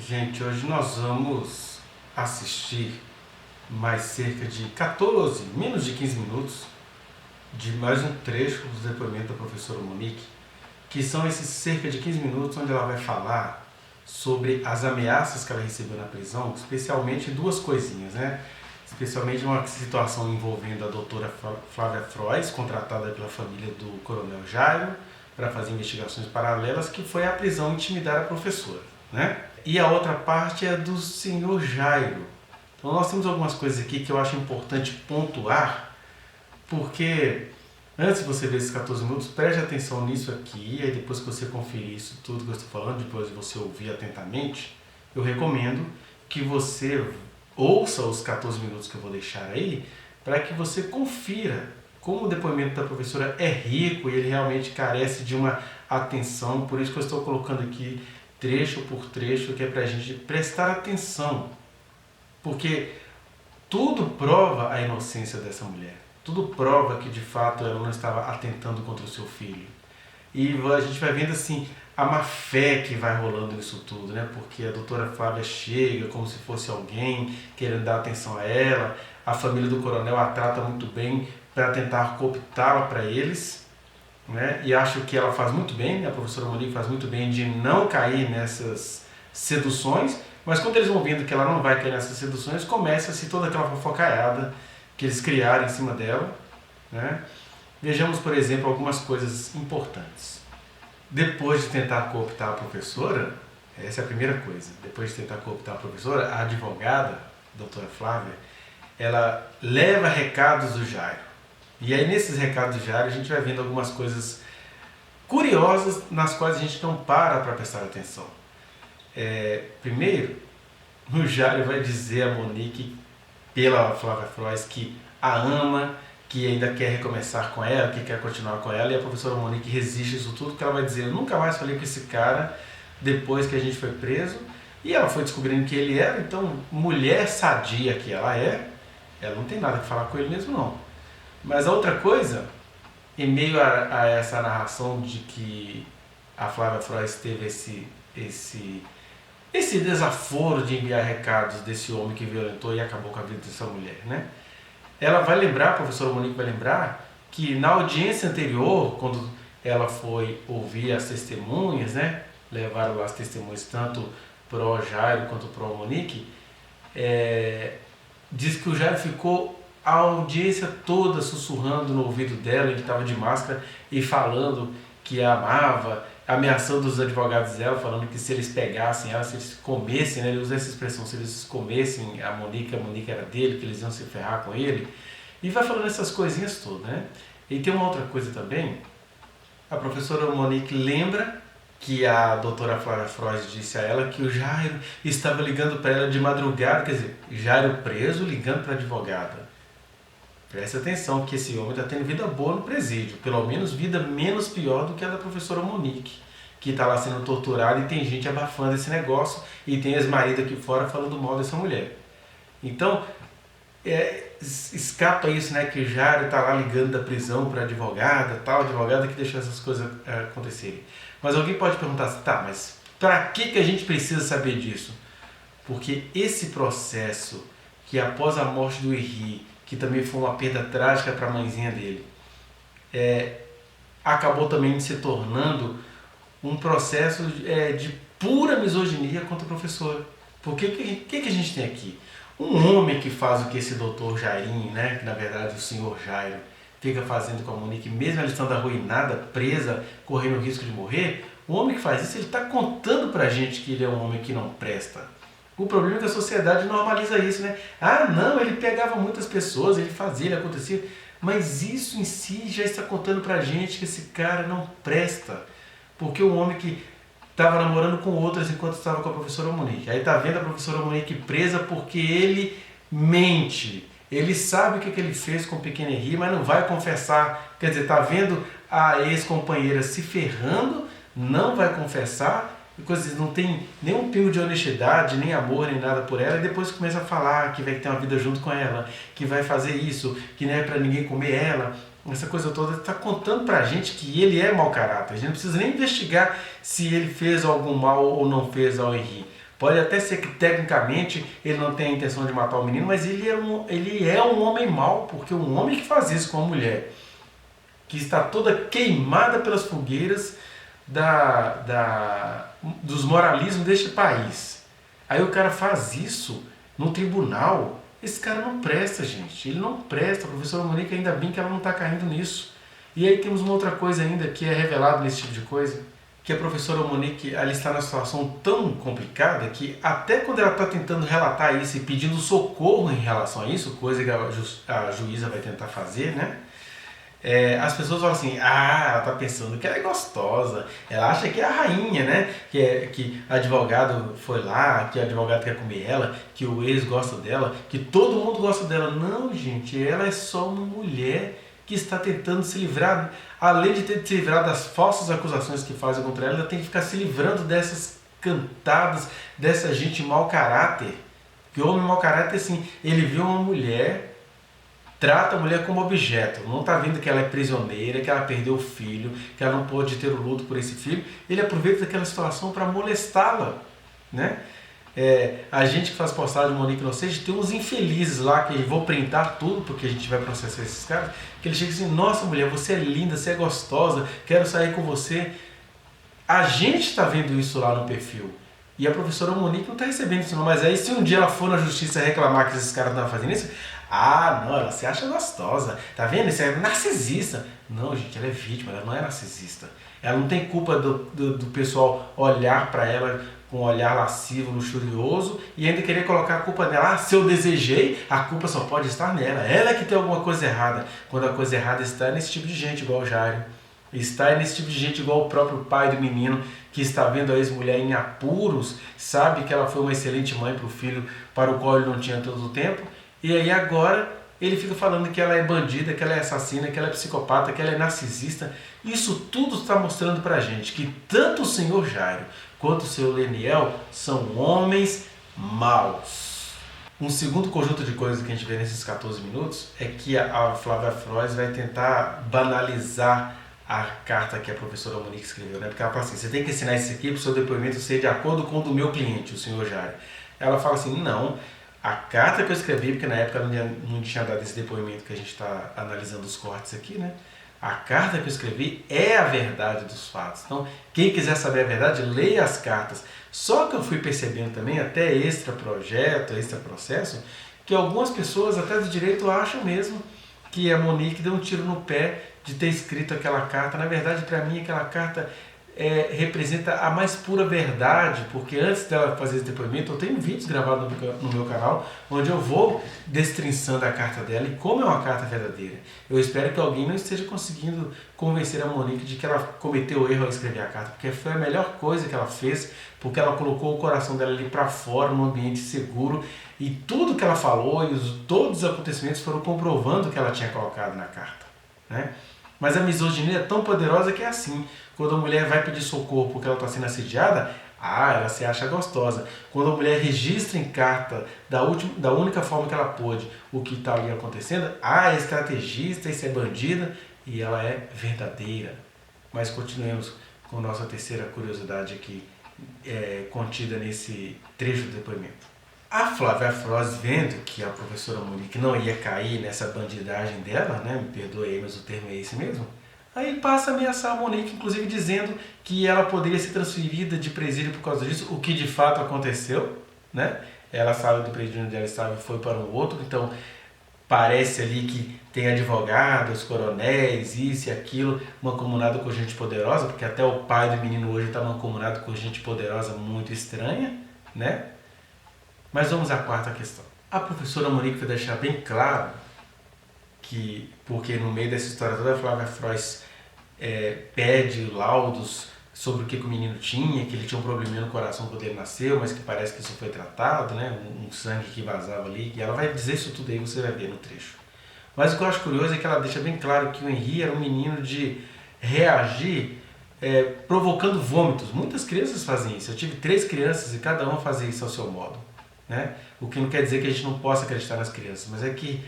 Gente, hoje nós vamos assistir mais cerca de 14, menos de 15 minutos, de mais um trecho do depoimento da professora Monique, que são esses cerca de 15 minutos onde ela vai falar sobre as ameaças que ela recebeu na prisão, especialmente duas coisinhas, né? Especialmente uma situação envolvendo a doutora Flávia Frois, contratada pela família do coronel Jairo, para fazer investigações paralelas, que foi a prisão intimidar a professora, né? E a outra parte é do senhor Jairo. Então nós temos algumas coisas aqui que eu acho importante pontuar, porque antes de você ver esses 14 minutos, preste atenção nisso aqui, e aí depois que você conferir isso tudo que eu estou falando, depois de você ouvir atentamente, eu recomendo que você ouça os 14 minutos que eu vou deixar aí, para que você confira como o depoimento da professora é rico e ele realmente carece de uma atenção. Por isso que eu estou colocando aqui trecho por trecho, que é para a gente prestar atenção, porque tudo prova a inocência dessa mulher, tudo prova que de fato ela não estava atentando contra o seu filho. E a gente vai vendo assim a má fé que vai rolando nisso tudo, né? Porque a doutora Flávia chega como se fosse alguém querendo dar atenção a ela, a família do coronel a trata muito bem para tentar cooptá-la para eles, né? E acho que ela faz muito bem, né? A professora Monique faz muito bem de não cair nessas seduções, mas quando eles vão vendo que ela não vai cair nessas seduções, começa-se toda aquela fofocaiada que eles criaram em cima dela, né? Vejamos, por exemplo, algumas coisas importantes. Depois de tentar cooptar a professora, essa é a primeira coisa, depois de tentar cooptar a professora, a advogada, a doutora Flávia, ela leva recados do Jairo. E aí nesses recados do Jairo a gente vai vendo algumas coisas curiosas nas quais a gente não para prestar atenção. Primeiro, o Jairo vai dizer a Monique, pela Flávia Frois, que a ama, que ainda quer recomeçar com ela, que quer continuar com ela, e a professora Monique resiste isso tudo, que ela vai dizer: eu nunca mais falei com esse cara depois que a gente foi preso. E ela foi descobrindo que ele era, então, mulher sadia que ela não tem nada que falar com ele mesmo não. Mas a outra coisa, em meio a essa narração de que a Flávia Frois teve esse desaforo de enviar recados desse homem que violentou e acabou com a vida dessa mulher, né? Ela vai lembrar, a professora Monique vai lembrar, que na audiência anterior, quando ela foi ouvir as testemunhas, né? Levaram lá as testemunhas tanto pro Jairo quanto pro Monique, diz que o Jairo ficou a audiência toda sussurrando no ouvido dela, ele estava de máscara, e falando que a amava, ameaçando os advogados dela, falando que se eles pegassem ela, se eles comessem, né, ele usa essa expressão, se eles comessem a Monique era dele, que eles iam se ferrar com ele, e vai falando essas coisinhas todas, né? E tem uma outra coisa também, a professora Monique lembra que a doutora Flávia Frois disse a ela que o Jairo estava ligando para ela de madrugada, quer dizer, Jairo preso ligando para a advogada. Preste atenção que esse homem está tendo vida boa no presídio, pelo menos vida menos pior do que a da professora Monique, que está lá sendo torturada e tem gente abafando esse negócio e tem ex-marido aqui fora falando mal dessa mulher. Então, escapa isso, né, que o Jairo está lá ligando da prisão para a advogada, tal advogada que deixou essas coisas acontecerem. Mas alguém pode perguntar assim, tá, mas para que a gente precisa saber disso? Porque esse processo que após a morte do Henri, que também foi uma perda trágica para a mãezinha dele, acabou também se tornando um processo de pura misoginia contra o professor. Porque o que a gente tem aqui? Um homem que faz o que esse doutor Jairinho, né, que na verdade o senhor Jairo, fica fazendo com a Monique, mesmo ela estando arruinada, presa, correndo o risco de morrer, o homem que faz isso, ele está contando pra gente que ele é um homem que não presta. O problema é que a sociedade normaliza isso, né? Ah, não, ele pegava muitas pessoas, ele fazia, ele acontecia. Mas isso em si já está contando pra gente que esse cara não presta. Porque um homem que estava namorando com outras enquanto estava com a professora Monique. Aí tá vendo a professora Monique presa porque ele mente. Ele sabe o que ele fez com o pequeno Henri, mas não vai confessar. Quer dizer, tá vendo a ex-companheira se ferrando, não vai confessar, coisas, não tem nenhum pingo de honestidade, nem amor, nem nada por ela, e depois começa a falar que vai ter uma vida junto com ela, que vai fazer isso, que não é pra ninguém comer ela. Essa coisa toda está contando pra gente que ele é mau caráter. A gente não precisa nem investigar se ele fez algum mal ou não fez ao Henri. Pode até ser que tecnicamente ele não tenha a intenção de matar o menino, mas ele é um homem mau, porque um homem que faz isso com uma mulher que está toda queimada pelas fogueiras dos moralismos deste país. Aí o cara faz isso no tribunal. Esse cara não presta, gente. Ele não presta. A professora Monique, ainda bem que ela não está caindo nisso. E aí temos uma outra coisa ainda que é revelada nesse tipo de coisa, que a professora Monique, ela está numa situação tão complicada que até quando ela está tentando relatar isso e pedindo socorro em relação a isso, coisa que a juíza vai tentar fazer, né? As pessoas falam assim, ela está pensando que ela é gostosa, ela acha que é a rainha, né? Que o advogado foi lá, que o advogado quer comer ela, que o ex gosta dela, que todo mundo gosta dela. Não, gente, ela é só uma mulher que está tentando se livrar, além de ter de se livrar das falsas acusações que fazem contra ela, ela tem que ficar se livrando dessas cantadas, dessa gente mau caráter. Que o homem mau caráter, assim, ele vê uma mulher, trata a mulher como objeto, não está vendo que ela é prisioneira, que ela perdeu o filho, que ela não pode ter o luto por esse filho, ele aproveita daquela situação para molestá-la, né? A gente que faz postagem de Monique Inocente, tem uns infelizes lá que vão printar tudo, porque a gente vai processar esses caras, que eles chegam assim, nossa mulher, você é linda, você é gostosa, quero sair com você. A gente está vendo isso lá no perfil. E a professora Monique não está recebendo isso não, mas aí se um dia ela for na justiça reclamar que esses caras não estão fazendo isso, não, ela se acha gostosa, tá vendo? Isso é narcisista. Não, gente, ela é vítima, ela não é narcisista. Ela não tem culpa do pessoal olhar para ela com um olhar lascivo, luxurioso e ainda querer colocar a culpa nela. Se eu desejei, a culpa só pode estar nela. Ela é que tem alguma coisa errada. Quando a coisa errada está nesse tipo de gente, igual o Jairo. Está nesse tipo de gente igual o próprio pai do menino, que está vendo a ex-mulher em apuros, sabe que ela foi uma excelente mãe para o filho para o qual ele não tinha todo o tempo, e aí agora ele fica falando que ela é bandida, que ela é assassina, que ela é psicopata, que ela é narcisista. Isso tudo está mostrando para a gente que tanto o senhor Jairo quanto o senhor Leniel são homens maus. Um segundo conjunto de coisas que a gente vê nesses 14 minutos é que a Flávia Frois vai tentar banalizar a carta que a professora Monique escreveu, né? Porque ela fala assim, você tem que ensinar isso aqui para o seu depoimento ser de acordo com o do meu cliente, o senhor Jairo. Ela fala assim, não, a carta que eu escrevi, porque na época não tinha dado esse depoimento que a gente está analisando os cortes aqui, né? A carta que eu escrevi é a verdade dos fatos. Então, quem quiser saber a verdade, leia as cartas. Só que eu fui percebendo também, até extra projeto, extra processo, que algumas pessoas, até do direito, acham mesmo que a Monique deu um tiro no pé de ter escrito aquela carta. Na verdade, para mim, aquela carta representa a mais pura verdade, porque antes dela fazer esse depoimento, eu tenho vídeos gravados no meu canal, onde eu vou destrinçando a carta dela e como é uma carta verdadeira. Eu espero que alguém não esteja conseguindo convencer a Monique de que ela cometeu erro ao escrever a carta, porque foi a melhor coisa que ela fez, porque ela colocou o coração dela ali para fora, num ambiente seguro, e tudo que ela falou e todos os acontecimentos foram comprovando o que ela tinha colocado na carta, né? Mas a misoginia é tão poderosa que é assim. Quando a mulher vai pedir socorro porque ela está sendo assediada, ela se acha gostosa. Quando a mulher registra em carta, da única forma que ela pôde, o que está ali acontecendo, é estrategista, isso é bandida, e ela é verdadeira. Mas continuemos com nossa terceira curiosidade aqui, contida nesse trecho do depoimento. A Flávia Frois, vendo que a professora Monique não ia cair nessa bandidagem dela, né, me perdoe aí, mas o termo é esse mesmo, aí passa a ameaçar a Monique, inclusive dizendo que ela poderia ser transferida de presídio por causa disso, o que de fato aconteceu, né? Ela saiu do presídio onde ela estava e foi para um outro, então parece ali que tem advogados, coronéis, isso e aquilo, mancomunado com gente poderosa, porque até o pai do menino hoje está mancomunado com gente poderosa muito estranha, né? Mas vamos à quarta questão. A professora Monique vai deixar bem claro que, porque no meio dessa história toda a Flávia Frois pede laudos sobre o que o menino tinha, que ele tinha um probleminha no coração quando ele nasceu, mas que parece que isso foi tratado, né? Um sangue que vazava ali, e ela vai dizer isso tudo aí, você vai ver no trecho. Mas o que eu acho curioso é que ela deixa bem claro que o Henri era um menino de reagir provocando vômitos. Muitas crianças fazem isso. Eu tive 3 crianças e cada uma fazia isso ao seu modo, né? O que não quer dizer que a gente não possa acreditar nas crianças, mas é que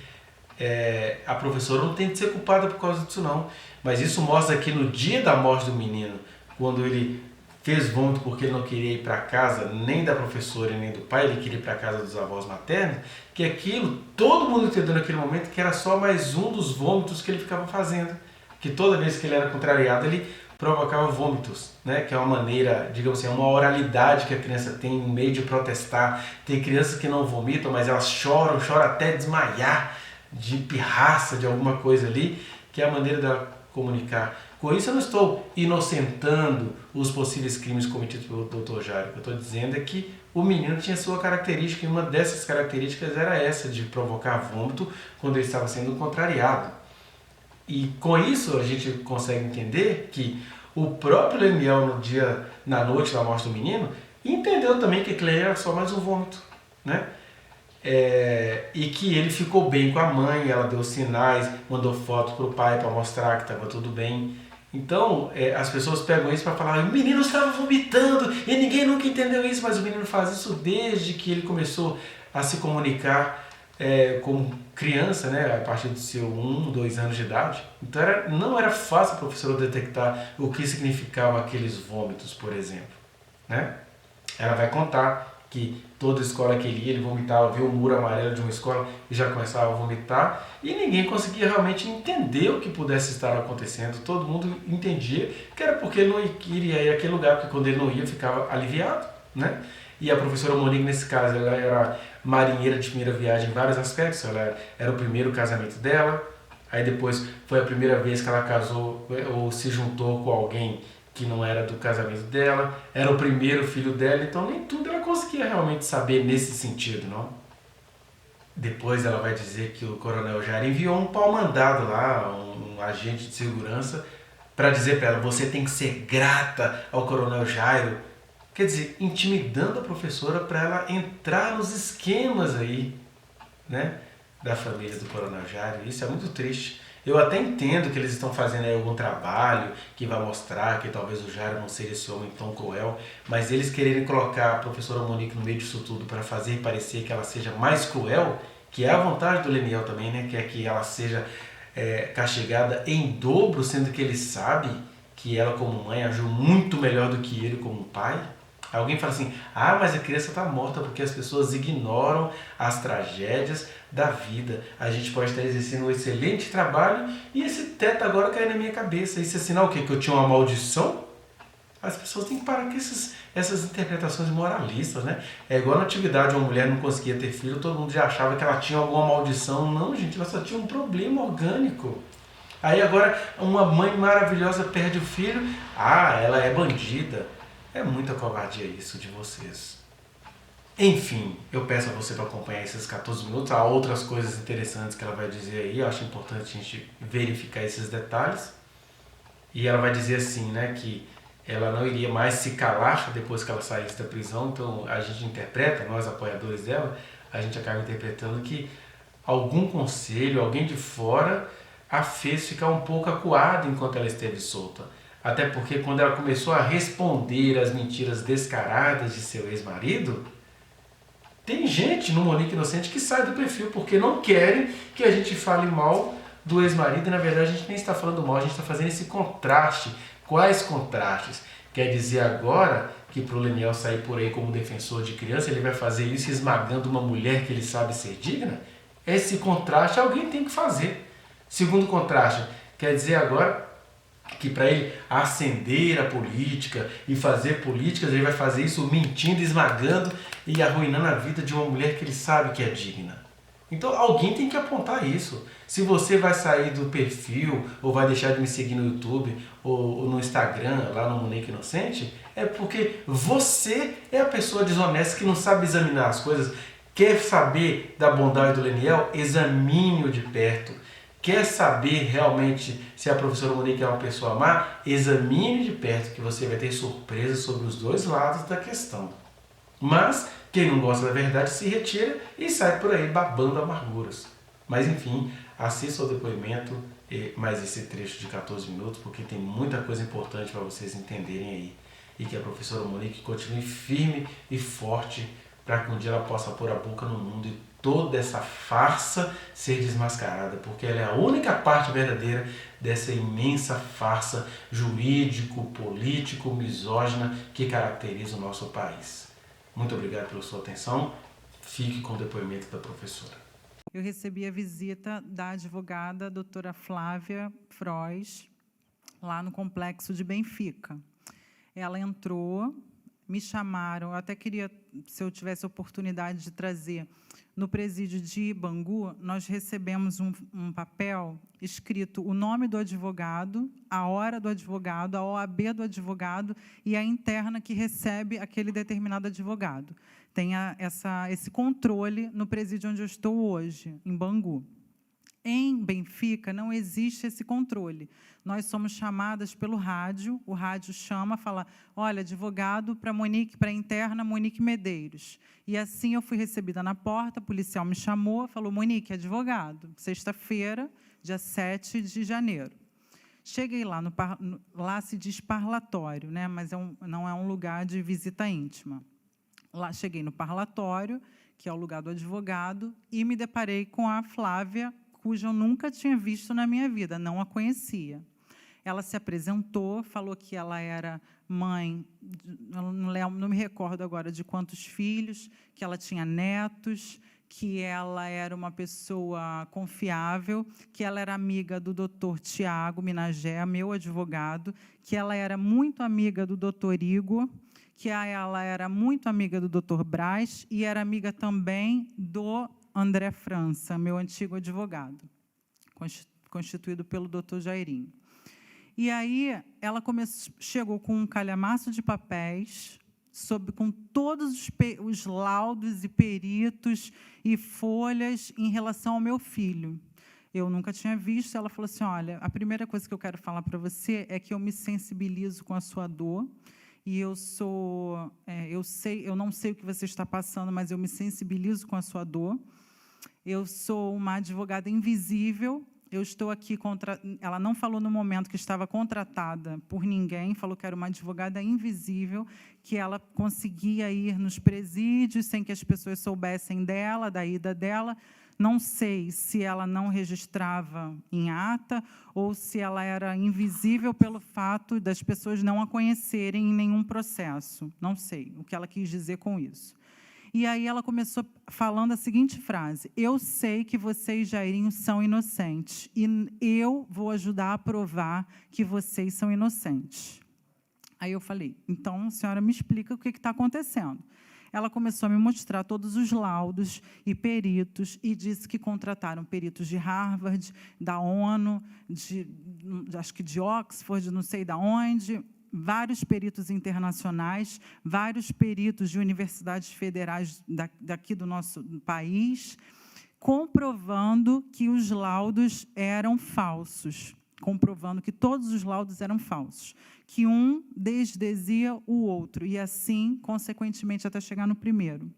a professora não tem de ser culpada por causa disso não. Mas isso mostra que no dia da morte do menino, quando ele fez vômito porque ele não queria ir para casa nem da professora e nem do pai, ele queria ir para casa dos avós maternos, que aquilo, todo mundo entendeu naquele momento que era só mais um dos vômitos que ele ficava fazendo, que toda vez que ele era contrariado, ele provocava vômitos, né? Que é uma maneira, digamos assim, uma oralidade que a criança tem no meio de protestar. Tem crianças que não vomitam, mas elas choram até desmaiar, de pirraça, de alguma coisa ali, que é a maneira dela comunicar. Com isso eu não estou inocentando os possíveis crimes cometidos pelo Dr. Jairo. O que eu estou dizendo é que o menino tinha sua característica, e uma dessas características era essa, de provocar vômito quando ele estava sendo contrariado. E com isso a gente consegue entender que o próprio Leniel, na noite da morte do menino, entendeu também que aquilo era só mais um vômito, né? E que ele ficou bem com a mãe, ela deu sinais, mandou foto pro pai para mostrar que estava tudo bem. Então, as pessoas pegam isso para falar, o menino estava vomitando e ninguém nunca entendeu isso, mas o menino faz isso desde que ele começou a se comunicar como criança, né, a partir de seu 1, 2 anos de idade. Então não era fácil a professora detectar o que significavam aqueles vômitos, por exemplo, né? Ela vai contar que toda escola que ele ia, ele vomitava, via o muro amarelo de uma escola e já começava a vomitar, e ninguém conseguia realmente entender o que pudesse estar acontecendo. Todo mundo entendia que era porque ele não queria ir àquele lugar, porque quando ele não ia ficava aliviado, né? E a professora Monique, nesse caso, ela era marinheira de primeira viagem em vários aspectos. Ela era o primeiro casamento dela, aí depois foi a primeira vez que ela casou ou se juntou com alguém que não era do casamento dela, era o primeiro filho dela, então nem tudo ela conseguia realmente saber nesse sentido, não? Depois ela vai dizer que o coronel Jair enviou um pau-mandado lá, um agente de segurança, para dizer para ela, você tem que ser grata ao coronel Jairo. Quer dizer, intimidando a professora para ela entrar nos esquemas aí, né, da família do coronel Jairo. Isso é muito triste. Eu até entendo que eles estão fazendo aí algum trabalho que vai mostrar que talvez o Jairo não seja esse homem tão cruel, mas eles quererem colocar a professora Monique no meio disso tudo para fazer parecer que ela seja mais cruel, que é a vontade do Leniel também, né, que é que ela seja castigada em dobro, sendo que ele sabe que ela como mãe agiu muito melhor do que ele como pai. Alguém fala assim, mas a criança está morta porque as pessoas ignoram as tragédias da vida. A gente pode estar exercendo um excelente trabalho e esse teto agora cai na minha cabeça. Isso é sinal o quê? Que eu tinha uma maldição? As pessoas têm que parar com essas interpretações moralistas, né? É igual na atividade, uma mulher não conseguia ter filho, todo mundo já achava que ela tinha alguma maldição. Não, gente, ela só tinha um problema orgânico. Aí agora uma mãe maravilhosa perde o filho, ela é bandida. É muita covardia isso de vocês. Enfim, eu peço a você para acompanhar esses 14 minutos. Há outras coisas interessantes que ela vai dizer aí. Eu acho importante a gente verificar esses detalhes. E ela vai dizer assim, né, que ela não iria mais se calar depois que ela saísse da prisão. Então a gente interpreta, nós apoiadores dela, a gente acaba interpretando que algum conselho, alguém de fora, a fez ficar um pouco acuada enquanto ela esteve solta. Até porque quando ela começou a responder às mentiras descaradas de seu ex-marido, tem gente no Monique Inocente que sai do perfil porque não querem que a gente fale mal do ex-marido, e na verdade a gente nem está falando mal, a gente está fazendo esse contraste. Quais contrastes? Quer dizer agora que para o Leniel sair por aí como defensor de criança, ele vai fazer isso esmagando uma mulher que ele sabe ser digna? Esse contraste alguém tem que fazer. Segundo contraste, quer dizer agora que para ele ascender a política e fazer políticas, ele vai fazer isso mentindo, esmagando e arruinando a vida de uma mulher que ele sabe que é digna. Então alguém tem que apontar isso. Se você vai sair do perfil ou vai deixar de me seguir no YouTube ou no Instagram, lá no Monique Inocente, é porque você é a pessoa desonesta que não sabe examinar as coisas. Quer saber da bondade do Leniel? Examine-o de perto. Quer saber realmente se a professora Monique é uma pessoa má? Examine de perto, que você vai ter surpresas sobre os dois lados da questão. Mas quem não gosta da verdade se retira e sai por aí babando amarguras. Mas enfim, assista o depoimento, mais esse trecho de 14 minutos, porque tem muita coisa importante para vocês entenderem aí. E que a professora Monique continue firme e forte para que um dia ela possa pôr a boca no mundo e toda essa farsa ser desmascarada, porque ela é a única parte verdadeira dessa imensa farsa jurídico, político, misógina que caracteriza o nosso país. Muito obrigado pela sua atenção. Fique com o depoimento da professora. Eu recebi a visita da advogada doutora Flávia Frois, lá no Complexo de Benfica. Ela entrou, me chamaram, eu até queria, se eu tivesse oportunidade de trazer, no presídio de Bangu, nós recebemos um papel escrito o nome do advogado, a hora do advogado, a OAB do advogado e a interna que recebe aquele determinado advogado. Tem esse controle no presídio onde eu estou hoje, em Bangu. Em Benfica, não existe esse controle. Nós somos chamadas pelo rádio, o rádio chama, fala, olha, advogado para Monique, para a interna, Monique Medeiros. E assim eu fui recebida na porta, o policial me chamou, falou, Monique, advogado, sexta-feira, dia 7 de janeiro. Cheguei lá, lá se diz parlatório, né, mas não é um lugar de visita íntima. Lá cheguei no parlatório, que é o lugar do advogado, e me deparei com a Flávia, cuja eu nunca tinha visto na minha vida, não a conhecia. Ela se apresentou, falou que ela era mãe, não me recordo agora de quantos filhos, que ela tinha netos, que ela era uma pessoa confiável, que ela era amiga do doutor Tiago Minagé, meu advogado, que ela era muito amiga do doutor Igor, que ela era muito amiga do doutor Braz e era amiga também do André França, meu antigo advogado, constituído pelo doutor Jairinho. E aí ela chegou com um calhamaço de papéis, com todos os laudos e peritos e folhas em relação ao meu filho. Eu nunca tinha visto. Ela falou assim, olha, a primeira coisa que eu quero falar para você é que eu me sensibilizo com a sua dor, e eu não sei o que você está passando, mas eu me sensibilizo com a sua dor. Eu sou uma advogada invisível, eu estou aqui ela não falou no momento que estava contratada por ninguém, falou que era uma advogada invisível, que ela conseguia ir nos presídios sem que as pessoas soubessem dela, da ida dela. Não sei se ela não registrava em ata ou se ela era invisível pelo fato das pessoas não a conhecerem em nenhum processo. Não sei o que ela quis dizer com isso. E aí ela começou falando a seguinte frase, eu sei que você e Jairinho são inocentes, e eu vou ajudar a provar que vocês são inocentes. Aí eu falei, então, a senhora me explica o que está acontecendo. Ela começou a me mostrar todos os laudos e peritos e disse que contrataram peritos de Harvard, da ONU, acho que de Oxford, não sei de onde, vários peritos internacionais, vários peritos de universidades federais daqui do nosso país, comprovando que os laudos eram falsos, comprovando que todos os laudos eram falsos, que um desdizia o outro, e assim, consequentemente, até chegar no primeiro.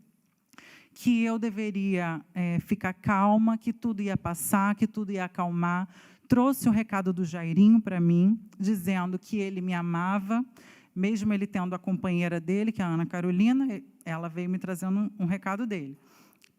Que eu deveria ficar calma, que tudo ia passar, que tudo ia acalmar. Trouxe um recado do Jairinho para mim, dizendo que ele me amava, mesmo ele tendo a companheira dele, que é a Ana Carolina, ela veio me trazendo um recado dele,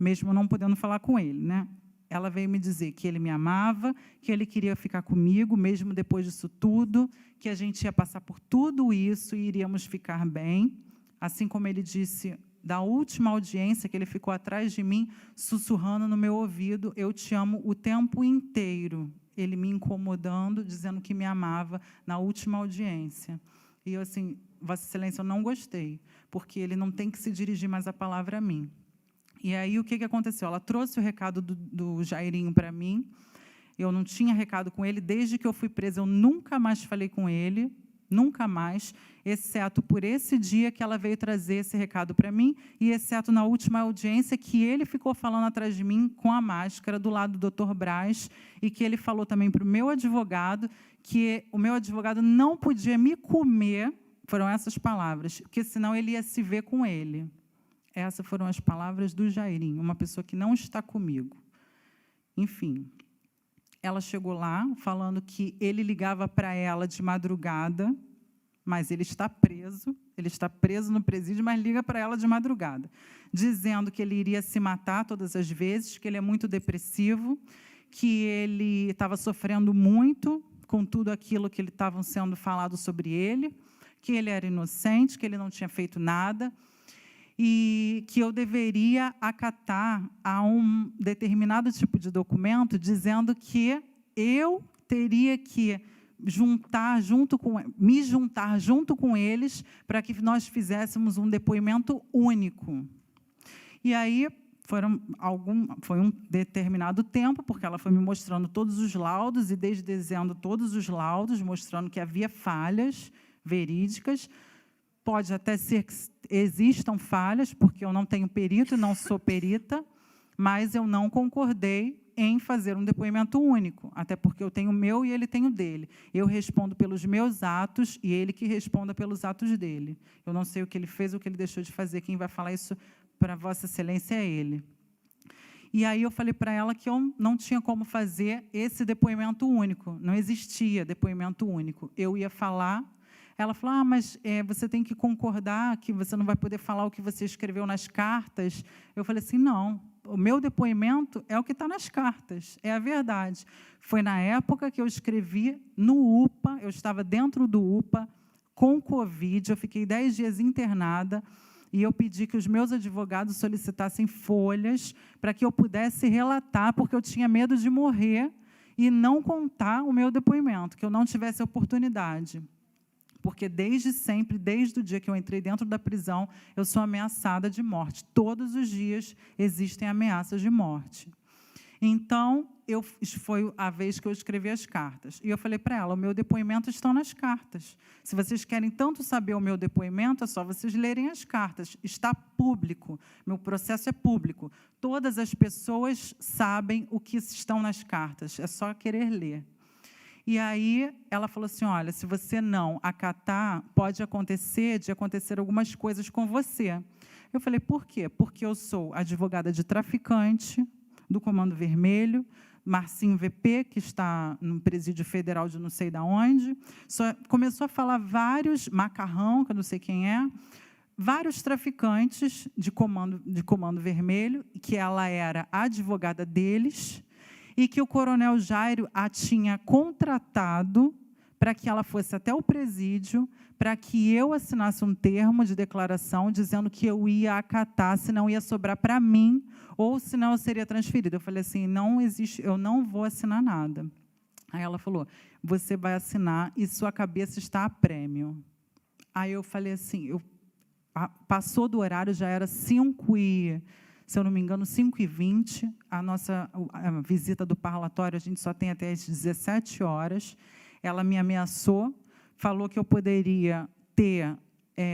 mesmo não podendo falar com ele, né? Ela veio me dizer que ele me amava, que ele queria ficar comigo, mesmo depois disso tudo, que a gente ia passar por tudo isso e iríamos ficar bem. Assim como ele disse, da última audiência, que ele ficou atrás de mim, sussurrando no meu ouvido, eu te amo o tempo inteiro. Ele me incomodando, dizendo que me amava na última audiência. E eu, assim, Vossa Excelência, eu não gostei, porque ele não tem que se dirigir mais a palavra a mim. E aí, o que aconteceu? Ela trouxe o recado do Jairinho para mim, eu não tinha recado com ele, desde que eu fui presa, eu nunca mais falei com ele, nunca mais, exceto por esse dia que ela veio trazer esse recado para mim, e exceto na última audiência, que ele ficou falando atrás de mim com a máscara, do lado do Dr. Braz, e que ele falou também para o meu advogado, que o meu advogado não podia me comer, foram essas palavras, porque senão ele ia se ver com ele. Essas foram as palavras do Jairinho, uma pessoa que não está comigo. Enfim, ela chegou lá falando que ele ligava para ela de madrugada, mas ele está preso, ele está preso no presídio, mas liga para ela de madrugada, dizendo que ele iria se matar todas as vezes, que ele é muito depressivo, que ele estava sofrendo muito com tudo aquilo que estavam sendo falado sobre ele, que ele era inocente, que ele não tinha feito nada, e que eu deveria acatar a um determinado tipo de documento dizendo que eu teria que me juntar junto com eles para que nós fizéssemos um depoimento único. E aí foi um determinado tempo, porque ela foi me mostrando todos os laudos e desdizendo todos os laudos, mostrando que havia falhas verídicas. Pode até ser que existam falhas, porque eu não tenho perito e não sou perita, mas eu não concordei em fazer um depoimento único, até porque eu tenho o meu e ele tem o dele. Eu respondo pelos meus atos e ele que responda pelos atos dele. Eu não sei o que ele fez ou o que ele deixou de fazer. Quem vai falar isso para Vossa Excelência é ele. E aí eu falei para ela que eu não tinha como fazer esse depoimento único. Não existia depoimento único. Eu ia falar. Ela falou, mas você tem que concordar que você não vai poder falar o que você escreveu nas cartas. Eu falei assim, não, o meu depoimento é o que está nas cartas, é a verdade. Foi na época que eu escrevi no UPA, eu estava dentro do UPA, com Covid, eu fiquei 10 dias internada, e eu pedi que os meus advogados solicitassem folhas para que eu pudesse relatar, porque eu tinha medo de morrer e não contar o meu depoimento, que eu não tivesse oportunidade. Porque desde sempre, desde o dia que eu entrei dentro da prisão, eu sou ameaçada de morte. Todos os dias existem ameaças de morte. Então, foi a vez que eu escrevi as cartas. E eu falei para ela, o meu depoimento está nas cartas. Se vocês querem tanto saber o meu depoimento, é só vocês lerem as cartas. Está público, meu processo é público. Todas as pessoas sabem o que estão nas cartas, é só querer ler. E aí ela falou assim, olha, se você não acatar, pode acontecer algumas coisas com você. Eu falei, por quê? Porque eu sou advogada de traficante do Comando Vermelho, Marcinho VP, que está no presídio federal de não sei de onde, começou a falar vários, Macarrão, que eu não sei quem é, vários traficantes de Comando Vermelho, que ela era advogada deles, e que o coronel Jairo a tinha contratado para que ela fosse até o presídio, para que eu assinasse um termo de declaração dizendo que eu ia acatar, senão ia sobrar para mim, ou senão eu seria transferida. Eu falei assim, não existe, eu não vou assinar nada. Aí ela falou, você vai assinar e sua cabeça está a prêmio. Aí eu falei assim, passou do horário, já era 5h, se eu não me engano, 5h20, a visita do parlatório, a gente só tem até as 17 horas. Ela me ameaçou, falou que eu poderia ter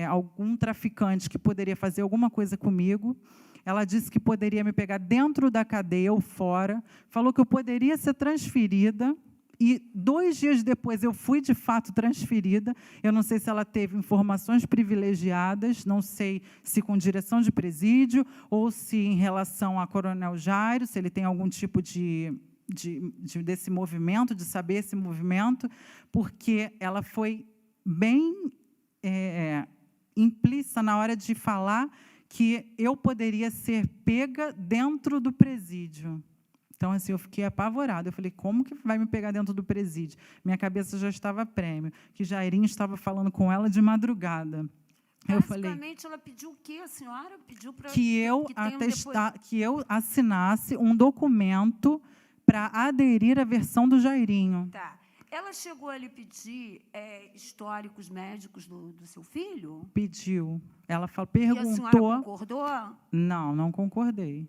algum traficante que poderia fazer alguma coisa comigo. Ela disse que poderia me pegar dentro da cadeia ou fora. Falou que eu poderia ser transferida. E 2 dias depois eu fui, de fato, transferida. Eu não sei se ela teve informações privilegiadas, não sei se com direção de presídio ou se em relação a Coronel Jairo, se ele tem algum tipo desse movimento, de saber esse movimento, porque ela foi bem implícita na hora de falar que eu poderia ser pega dentro do presídio. Então, assim, eu fiquei apavorada. Eu falei, como que vai me pegar dentro do presídio? Minha cabeça já estava a prêmio, que Jairinho estava falando com ela de madrugada. Basicamente, ela pediu o quê? A senhora pediu para que eu assinasse um documento para aderir à versão do Jairinho. Tá. Ela chegou a lhe pedir históricos médicos do seu filho? Pediu. Ela perguntou... E a senhora concordou? Não, não concordei.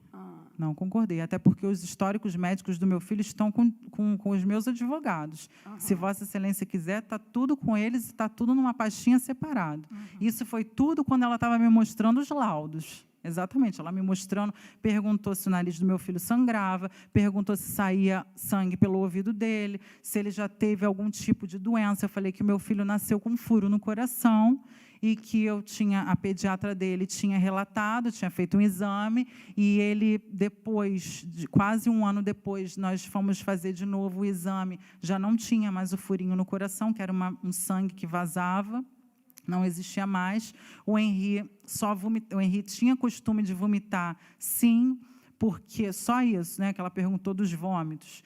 Não concordei, até porque os históricos médicos do meu filho estão com os meus advogados. Se Vossa Excelência quiser, está tudo com eles, está tudo numa pastinha separado. Isso foi tudo quando ela estava me mostrando os laudos. Exatamente, ela me mostrando, perguntou se o nariz do meu filho sangrava, perguntou se saía sangue pelo ouvido dele, se ele já teve algum tipo de doença. Eu falei que o meu filho nasceu com um furo no coração e que a pediatra dele tinha relatado, tinha feito um exame, e ele, depois, quase 1 ano depois, nós fomos fazer de novo o exame, já não tinha mais o furinho no coração, que era um sangue que vazava. não existia mais. O Henri tinha costume de vomitar, sim, porque só isso, né, que ela perguntou dos vômitos.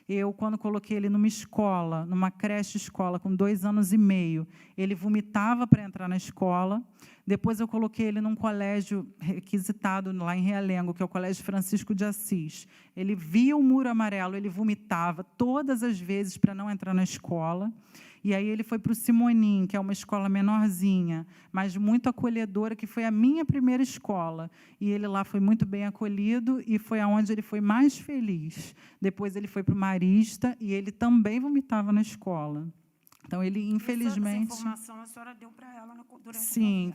Eu, quando coloquei ele numa escola, numa creche-escola, com 2 anos e meio, ele vomitava para entrar na escola. Depois, eu coloquei ele num colégio requisitado, lá em Realengo, que é o Colégio Francisco de Assis. Ele via o muro amarelo, ele vomitava todas as vezes para não entrar na escola. E aí ele foi para o Simonim, que é uma escola menorzinha, mas muito acolhedora, que foi a minha primeira escola. E ele lá foi muito bem acolhido e foi aonde ele foi mais feliz. Depois ele foi para o Marista e ele também vomitava na escola. Então, ele, infelizmente... Essa informação a senhora deu para ela durante Sim,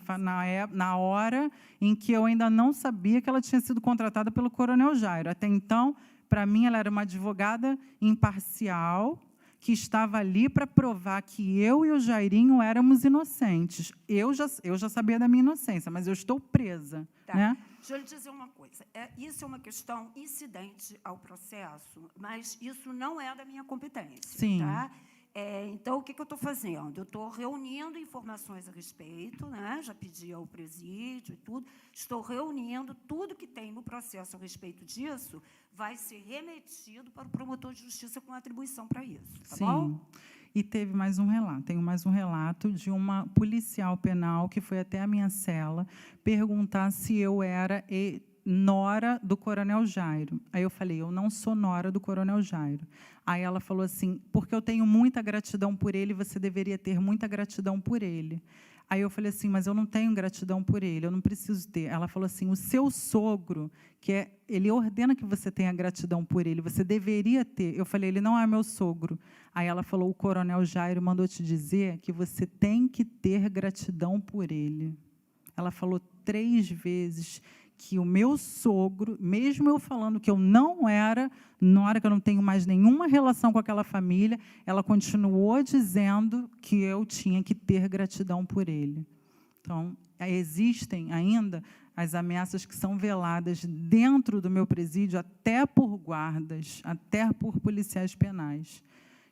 na hora em que eu ainda não sabia que ela tinha sido contratada pelo Coronel Jairo. Até então, para mim, ela era uma advogada imparcial, que estava ali para provar que eu e o Jairinho éramos inocentes. Eu já sabia da minha inocência, mas eu estou presa. Tá. Né? Deixa eu lhe dizer uma coisa. Isso é uma questão incidente ao processo, mas isso não é da minha competência. Sim. Tá? Então, o que eu estou fazendo? Eu estou reunindo informações a respeito, né? Já pedi ao presídio e tudo, estou reunindo tudo que tem no processo a respeito disso, vai ser remetido para o promotor de justiça com atribuição para isso, tá bom? E teve mais um relato, tenho mais um relato de uma policial penal que foi até a minha cela perguntar se eu era nora do Coronel Jairo. Aí eu falei, eu não sou nora do Coronel Jairo. Aí ela falou assim, porque eu tenho muita gratidão por ele, você deveria ter muita gratidão por ele. Aí eu falei assim, mas eu não tenho gratidão por ele, eu não preciso ter. Ela falou assim, o seu sogro, ele ordena que você tenha gratidão por ele, você deveria ter. Eu falei, ele não é meu sogro. Aí ela falou, o Coronel Jairo mandou te dizer que você tem que ter gratidão por ele. Ela falou 3 vezes que o meu sogro, mesmo eu falando que eu não era nora, que eu não tenho mais nenhuma relação com aquela família, ela continuou dizendo que eu tinha que ter gratidão por ele. Então, existem ainda as ameaças que são veladas dentro do meu presídio, até por guardas, até por policiais penais.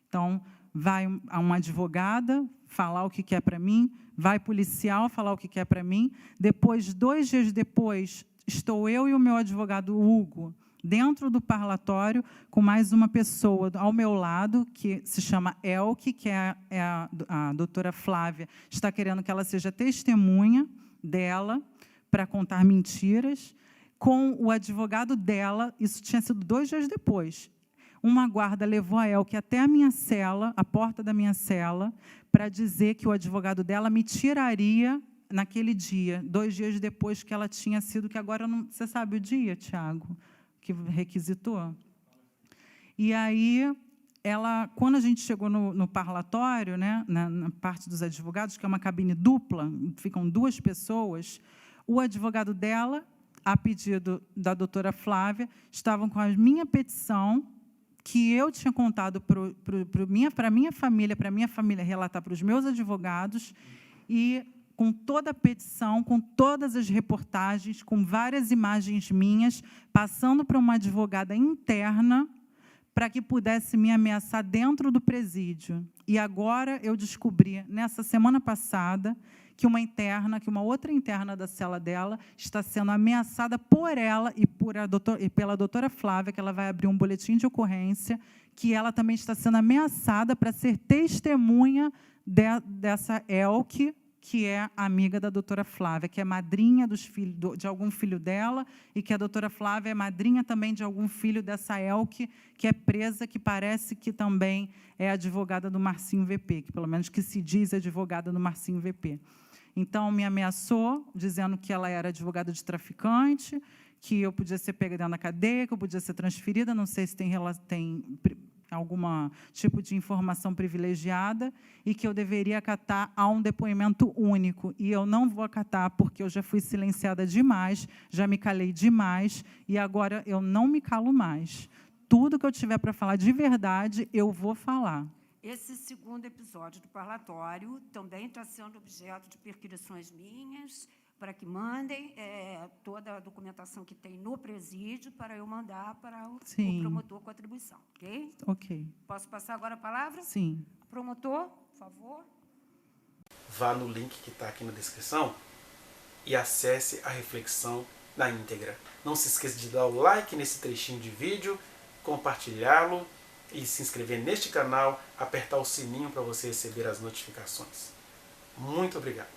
Então, vai uma advogada falar o que quer para mim, vai policial falar o que quer para mim, depois, 2 dias depois, estou eu e o meu advogado Hugo dentro do parlatório com mais uma pessoa ao meu lado, que se chama Elke, que é a doutora Flávia, está querendo que ela seja testemunha dela para contar mentiras, com o advogado dela, isso tinha sido 2 dias depois. Uma guarda levou a Elke até a minha cela, a porta da minha cela, para dizer que o advogado dela me tiraria naquele dia, 2 dias depois que ela tinha sido, que agora não... Você sabe o dia, Tiago, que requisitou? E aí, quando a gente chegou no parlatório, né, na parte dos advogados, que é uma cabine dupla, ficam 2 pessoas, o advogado dela, a pedido da doutora Flávia, estavam com a minha petição, que eu tinha contado para a minha família relatar para os meus advogados, e com toda a petição, com todas as reportagens, com várias imagens minhas, passando para uma advogada interna, para que pudesse me ameaçar dentro do presídio. E agora eu descobri, nessa semana passada, que uma outra interna da cela dela está sendo ameaçada por ela e pela doutora Flávia, que ela vai abrir um boletim de ocorrência, que ela também está sendo ameaçada para ser testemunha dessa Elke, que é amiga da doutora Flávia, que é madrinha de algum filho dela, e que a doutora Flávia é madrinha também de algum filho dessa Elke, que é presa, que parece que também é advogada do Marcinho VP, que pelo menos que se diz advogada do Marcinho VP. Então, me ameaçou, dizendo que ela era advogada de traficante, que eu podia ser pega dentro da cadeia, que eu podia ser transferida, não sei se tem algum tipo de informação privilegiada, e que eu deveria acatar a um depoimento único. E eu não vou acatar, porque eu já fui silenciada demais, já me calei demais, e agora eu não me calo mais. Tudo que eu tiver para falar de verdade, eu vou falar. Esse segundo episódio do parlatório também está sendo objeto de perquisições minhas, para que mandem toda a documentação que tem no presídio para eu mandar para o promotor com atribuição, ok? Ok. Posso passar agora a palavra? Sim. Promotor, por favor. vá no link que está aqui na descrição e acesse a reflexão na íntegra. Não se esqueça de dar o like nesse trechinho de vídeo, compartilhá-lo e se inscrever neste canal, apertar o sininho para você receber as notificações. Muito obrigado!